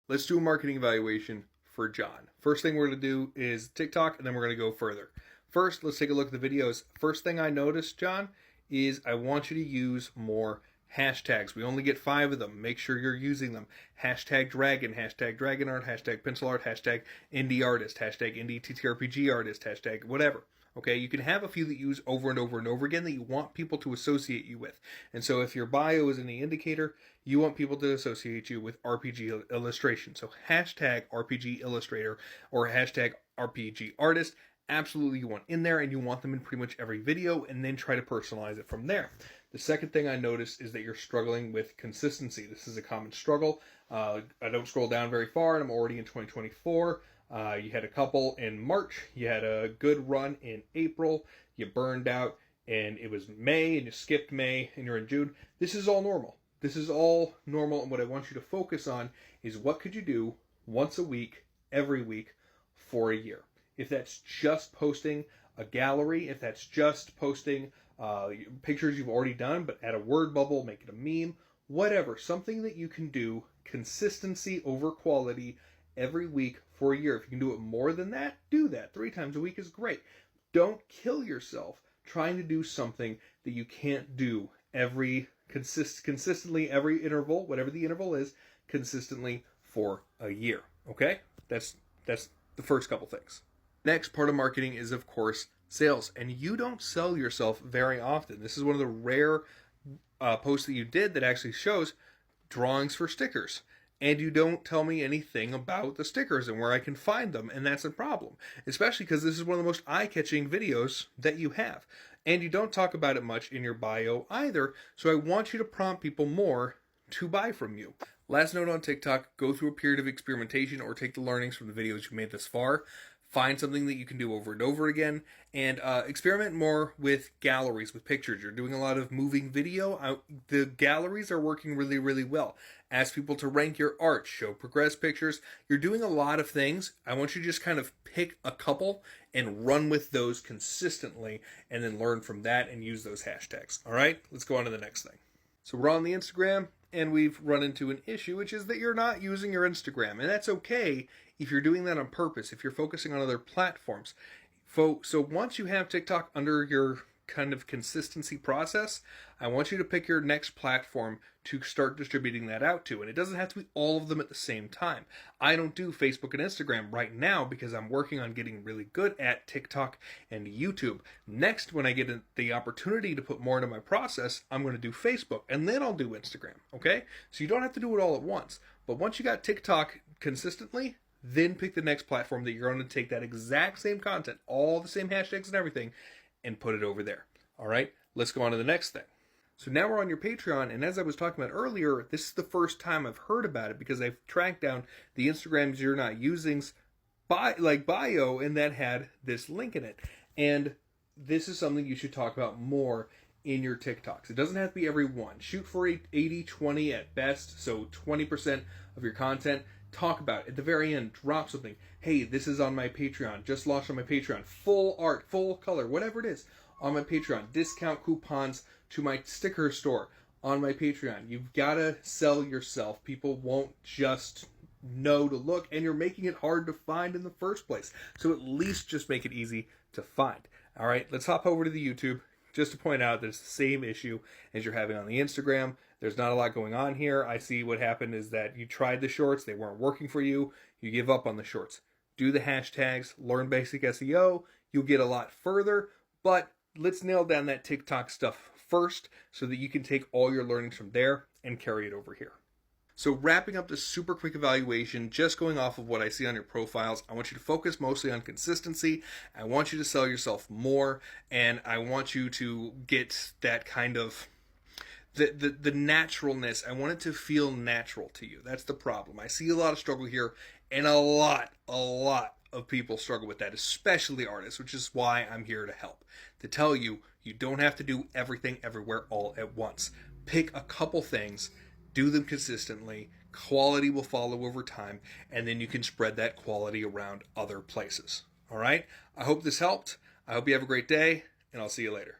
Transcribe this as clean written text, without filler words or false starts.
let's do a marketing evaluation for John. First thing we're going to do is TikTok, and then we're going to go further. First, let's take a look at the videos. First thing I noticed, John, is I want you to use more hashtags. We only get 5 of them. Make sure you're using them. Hashtag dragon, hashtag dragon art, hashtag pencil art, hashtag indie artist, hashtag indie ttrpg artist, hashtag whatever. Okay, you can have a few that you use over and over and over again that you want people to associate you with. And so if your bio is any indicator, you want people to associate you with RPG illustration. So hashtag RPG illustrator or hashtag RPG artist. Absolutely you want in there, and you want them in pretty much every video, and then try to personalize it from there. The second thing I noticed is that you're struggling with consistency. This is a common struggle. I don't scroll down very far, and I'm already in 2024. You had a couple in March. You had a good run in April. You burned out, and it was May, and you skipped May, and you're in June. This is all normal. This is all normal, and what I want you to focus on is what could you do once a week, every week, for a year. If that's just posting a gallery, if that's just posting pictures you've already done, but add a word bubble, make it a meme, whatever, something that you can do, consistency over quality every week for a year. If you can do it more than that, do that. 3 times a week is great. Don't kill yourself trying to do something that you can't do consistently every interval, whatever the interval is, consistently for a year. Okay? That's the first couple things. Next part of marketing is, of course, sales. And you don't sell yourself very often. This is one of the rare posts that you did that actually shows drawings for stickers. And you don't tell me anything about the stickers and where I can find them. And that's a problem. Especially because this is one of the most eye-catching videos that you have. And you don't talk about it much in your bio either. So I want you to prompt people more to buy from you. Last note on TikTok, go through a period of experimentation or take the learnings from the videos you made thus far. Find something that you can do over and over again, and experiment more with galleries, with pictures. You're doing a lot of moving video. The galleries are working really, really well. Ask people to rank your art, show progress pictures. You're doing a lot of things. I want you to just kind of pick a couple and run with those consistently, and then learn from that and use those hashtags. All right, let's go on to the next thing. So we're on the Instagram, and we've run into an issue, which is that you're not using your Instagram. And that's okay if you're doing that on purpose, if you're focusing on other platforms. So once you have TikTok under your kind of consistency process, I want you to pick your next platform to start distributing that out to. And it doesn't have to be all of them at the same time. I don't do Facebook and Instagram right now because I'm working on getting really good at TikTok and YouTube. Next, when I get the opportunity to put more into my process, I'm going to do Facebook, and then I'll do Instagram, okay? So you don't have to do it all at once. But once you got TikTok consistently, then pick the next platform that you're going to take that exact same content, all the same hashtags and everything, and put it over there. All right, let's go on to the next thing. So now we're on your Patreon, and as I was talking about earlier, this is the first time I've heard about it because I've tracked down the Instagrams you're not using's bio, and that had this link in it. And this is something you should talk about more in your TikToks. It doesn't have to be every one. Shoot for 80-20 at best, so 20% of your content. Talk about it. At the very end, drop something. Hey, this is on my Patreon. Just launched on my Patreon. Full art, full color, whatever it is, on my Patreon. Discount coupons to my sticker store on my Patreon. You've got to sell yourself. People won't just know to look, and you're making it hard to find in the first place. So at least just make it easy to find. All right, let's hop over to the YouTube just to point out that it's the same issue as you're having on the Instagram. There's not a lot going on here. I see what happened is that you tried the shorts. They weren't working for you. You give up on the shorts. Do the hashtags. Learn basic SEO. You'll get a lot further. But let's nail down that TikTok stuff first so that you can take all your learnings from there and carry it over here. So wrapping up this super quick evaluation, just going off of what I see on your profiles, I want you to focus mostly on consistency. I want you to sell yourself more, and I want you to get that kind of the naturalness. I want it to feel natural to you. That's the problem. I see a lot of struggle here, and a lot of people struggle with that, especially artists, which is why I'm here to help. To tell you, you don't have to do everything everywhere all at once. Pick a couple things, do them consistently, quality will follow over time, and then you can spread that quality around other places. All right? I hope this helped. I hope you have a great day, and I'll see you later.